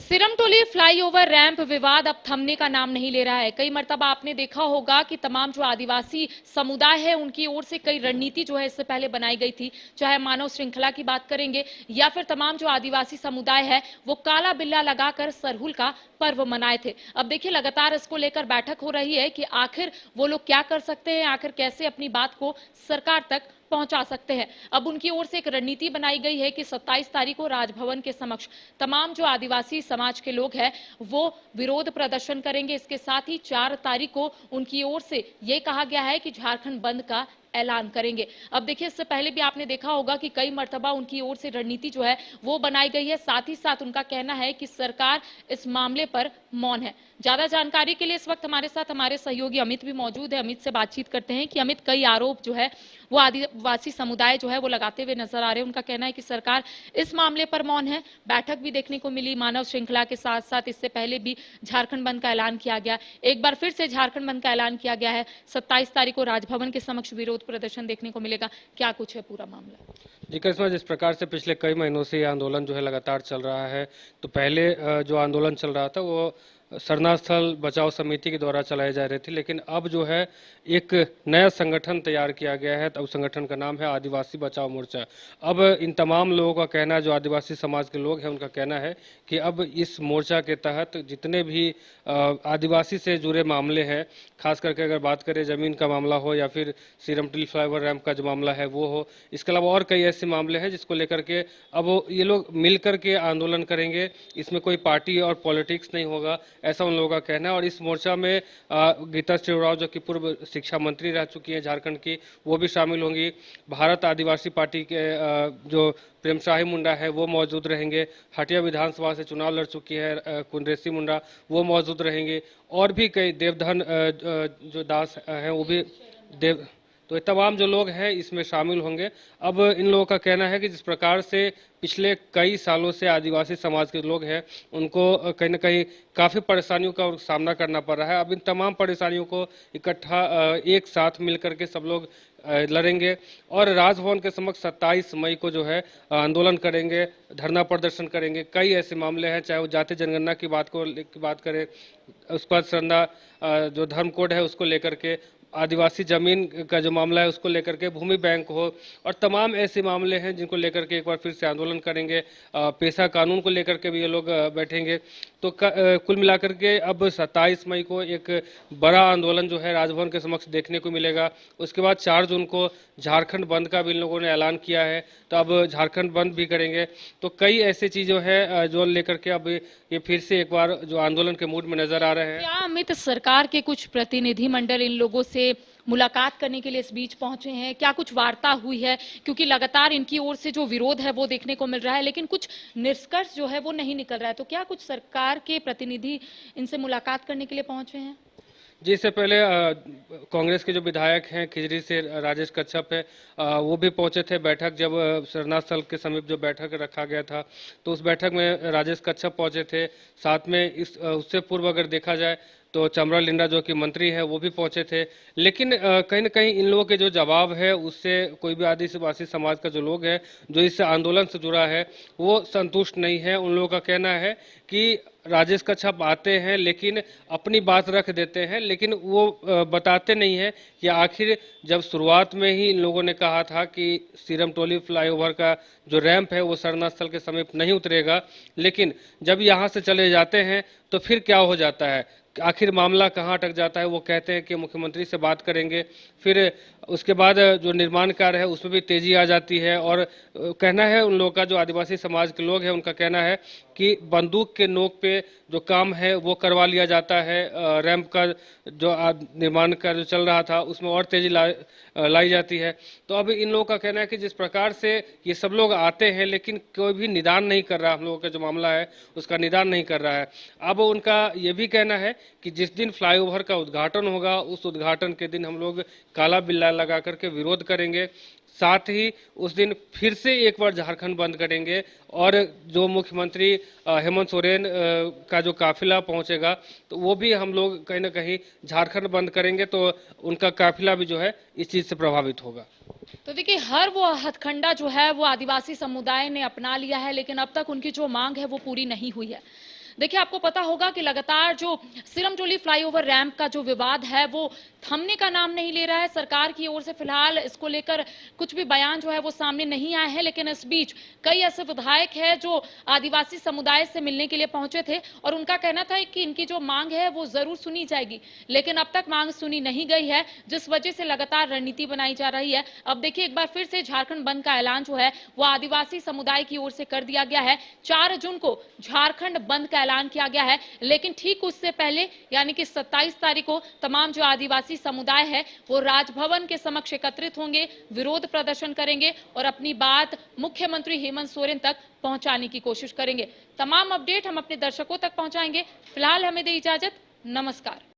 Sirmatoli flyover ramp विवाद अब थमने का नाम नहीं ले रहा है। कई मर्तबा आपने देखा होगा कि तमाम जो आदिवासी समुदाय है उनकी ओर से कई रणनीति जो है इससे पहले बनाई गई थी, चाहे मानव श्रृंखला की बात करेंगे या फिर तमाम जो आदिवासी समुदाय है वो काला बिल्ला लगाकर सरहुल का पर्व मनाए थे। अब देखिए लगातार इसको लेकर बैठक हो रही है कि आखिर वो लोग क्या कर सकते हैं, आखिर कैसे अपनी बात को सरकार तक पहुंचा सकते हैं। अब उनकी ओर से एक रणनीति बनाई गई है कि 27 तारीख को राजभवन के समक्ष तमाम जो आदिवासी समाज के लोग हैं वो विरोध प्रदर्शन करेंगे। इसके साथ ही 4 तारीख को उनकी ओर से ये कहा गया है कि झारखंड बंद का ऐलान करेंगे। अब देखिए इससे पहले भी आपने देखा होगा कि कई मर्तबा उनकी ओर से रणनीति जो है वो बनाई गई है। साथ ही साथ उनका कहना है कि सरकार इस मामले पर मौन है। ज्यादा जानकारी के लिए इस वक्त हमारे साथ हमारे सहयोगी अमित भी मौजूद है। अमित से बातचीत करते हैं कि अमित, कई आरोप जो है वो आदिवासी समुदाय जो है वो लगाते हुए नजर आ रहे हैं। उनका कहना है कि सरकार इस मामले पर मौन है। बैठक भी देखने को मिली मानव श्रृंखला के साथ साथ, इससे पहले भी झारखंड बंद का ऐलान किया गया। एक बार फिर से झारखंड बंद का ऐलान किया गया है। 27 तारीख को राजभवन के समक्ष विरोध प्रदर्शन देखने को मिलेगा। क्या कुछ है पूरा मामला? जी करिश्मा, जिस प्रकार से पिछले कई महीनों से ये आंदोलन जो है लगातार चल रहा है, तो पहले जो आंदोलन चल रहा था वो शरणार्थी स्थल बचाओ समिति के द्वारा चलाए जा रहे थे, लेकिन अब जो है एक नया संगठन तैयार किया गया है। अब संगठन का नाम है आदिवासी बचाओ मोर्चा। अब इन तमाम लोगों का कहना है, जो आदिवासी समाज के लोग हैं उनका कहना है कि अब इस मोर्चा के तहत जितने भी आदिवासी से जुड़े मामले हैं, खास करके अगर बात करें जमीन का मामला हो या फिर सिरमटोली फ्लाईओवर रैंप का जो मामला है वो हो, इसके अलावा और कई ऐसे मामले हैं जिसको लेकर के अब ये लोग मिल करके आंदोलन करेंगे। इसमें कोई पार्टी और पॉलिटिक्स नहीं होगा, ऐसा उन लोगों का कहना है। और इस मोर्चा में गीता चिउराव, जो कि पूर्व शिक्षा मंत्री रह चुकी हैं झारखंड की, वो भी शामिल होंगी। भारत आदिवासी पार्टी के जो प्रेमशाही मुंडा है वो मौजूद रहेंगे। हटिया विधानसभा से चुनाव लड़ चुकी है कुंद्रेसी मुंडा, वो मौजूद रहेंगे। और भी कई देवधन जो दास हैं वो भी देव, तो ये तमाम जो लोग हैं इसमें शामिल होंगे। अब इन लोगों का कहना है कि जिस प्रकार से पिछले कई सालों से आदिवासी समाज के लोग हैं उनको कहीं ना कहीं काफ़ी परेशानियों का सामना करना पड़ रहा है। अब इन तमाम परेशानियों को इकट्ठा एक साथ मिलकर के सब लोग लड़ेंगे और राजभवन के समक्ष 27 मई को जो है आंदोलन करेंगे, धरना प्रदर्शन करेंगे। कई ऐसे मामले हैं, चाहे वो जाति जनगणना की बात करें, उसके बाद सरना जो धर्म कोड है उसको लेकर के, आदिवासी जमीन का जो मामला है उसको लेकर के, भूमि बैंक हो, और तमाम ऐसे मामले हैं जिनको लेकर के एक बार फिर से आंदोलन करेंगे। पेशा कानून को लेकर के भी ये लोग बैठेंगे। तो कुल मिलाकर के अब 27 मई को एक बड़ा आंदोलन जो है राजभवन के समक्ष देखने को मिलेगा। उसके बाद 4 जून को झारखंड बंद का भी इन लोगों ने ऐलान किया है, तो अब झारखंड बंद भी करेंगे। तो कई ऐसी चीज़ें हैं जो लेकर के अब ये फिर से एक बार जो आंदोलन के मूड में नजर आ रहे हैं। क्या अमित, सरकार के कुछ प्रतिनिधि मंडल इन लोगों से मुलाकात करने के लिए इस बीच पहुंचे हैं? क्या कुछ वार्ता हुई है? क्योंकि लगातार इनकी ओर से जो विरोध है वो देखने को मिल रहा है, लेकिन कुछ निष्कर्ष जो है वो नहीं निकल रहा है। तो क्या कुछ सरकार के प्रतिनिधि इनसे मुलाकात करने के लिए पहुंचे हैं? जी, इससे पहले कांग्रेस के जो विधायक हैं खिजरी से राजेश कच्छप है, वो भी पहुंचे थे। बैठक जब शरणार्थी स्थल के समीप जो बैठक रखा गया था तो उस बैठक में राजेश कच्छप पहुंचे थे। साथ में उससे पूर्व अगर देखा जाए तो चमरा लिंडा जो कि मंत्री है वो भी पहुंचे थे। लेकिन कहीं ना कहीं इन लोगों के जो जवाब है उससे कोई भी आदिवासी समाज का जो लोग है जो इस आंदोलन से जुड़ा है वो संतुष्ट नहीं है। उन लोगों का कहना है कि राजेश कच्छप आते हैं लेकिन अपनी बात रख देते हैं, लेकिन वो बताते नहीं है कि आखिर जब शुरुआत में ही इन लोगों ने कहा था कि सिरमटोली फ्लाईओवर का जो रैंप है वो शरणार्थी स्थल के समीप नहीं उतरेगा, लेकिन जब यहाँ से चले जाते हैं तो फिर क्या हो जाता है, आखिर मामला कहाँ अटक जाता है। वो कहते हैं कि मुख्यमंत्री से बात करेंगे, फिर उसके बाद जो निर्माण कार्य है उसमें भी तेजी आ जाती है। और कहना है उन लोगों का, जो आदिवासी समाज के लोग हैं उनका कहना है कि बंदूक के नोक पे जो काम है वो करवा लिया जाता है। रैंप का जो निर्माण का जो चल रहा था उसमें और तेजी लाई जाती है। तो अब इन लोगों का कहना है कि जिस प्रकार से ये सब लोग आते हैं लेकिन कोई भी निदान नहीं कर रहा, हम लोगों का जो मामला है उसका निदान नहीं कर रहा है। अब उनका ये भी कहना है कि जिस दिन फ्लाईओवर का उद्घाटन होगा उस उद्घाटन के दिन हम लोग काला बिल्ला लगा करके विरोध करेंगे। साथ ही उस दिन फिर से एक बार झारखंड बंद करेंगे और जो मुख्यमंत्री हेमंत सोरेन का जो काफिला पहुंचेगा तो वो भी हम लोग कहीं ना कहीं झारखंड बंद करेंगे, तो उनका काफिला भी जो है इस चीज़ से प्रभावित होगा। तो देखिए, हर वो हथकंडा जो है वो आदिवासी समुदाय ने अपना लिया है, लेकिन अब तक उनकी जो मांग है वो पूरी नहीं हुई है। देखिए, आपको पता होगा कि लगातार जो सिरमटोली फ्लाईओवर रैंप का जो विवाद है वो थमने का नाम नहीं ले रहा है। सरकार की ओर से फिलहाल इसको लेकर कुछ भी बयान जो है वो सामने नहीं आए हैं, लेकिन इस बीच कई ऐसे विधायक हैं जो आदिवासी समुदाय से मिलने के लिए पहुंचे थे और उनका कहना था कि इनकी जो मांग है वो जरूर सुनी जाएगी, लेकिन अब तक मांग सुनी नहीं गई है, जिस वजह से लगातार रणनीति बनाई जा रही है। अब देखिए, एक बार फिर से झारखंड बंद का ऐलान जो है वो आदिवासी समुदाय की ओर से कर दिया गया है। 4 जून को झारखंड बंद का ऐलान किया गया है, लेकिन ठीक उससे पहले यानी कि 27 तारीख को तमाम जो आदिवासी समुदाय है वो राजभवन के समक्ष एकत्रित होंगे, विरोध प्रदर्शन करेंगे और अपनी बात मुख्यमंत्री हेमंत सोरेन तक पहुंचाने की कोशिश करेंगे। तमाम अपडेट हम अपने दर्शकों तक पहुंचाएंगे। फिलहाल हमें दे इजाजत, नमस्कार।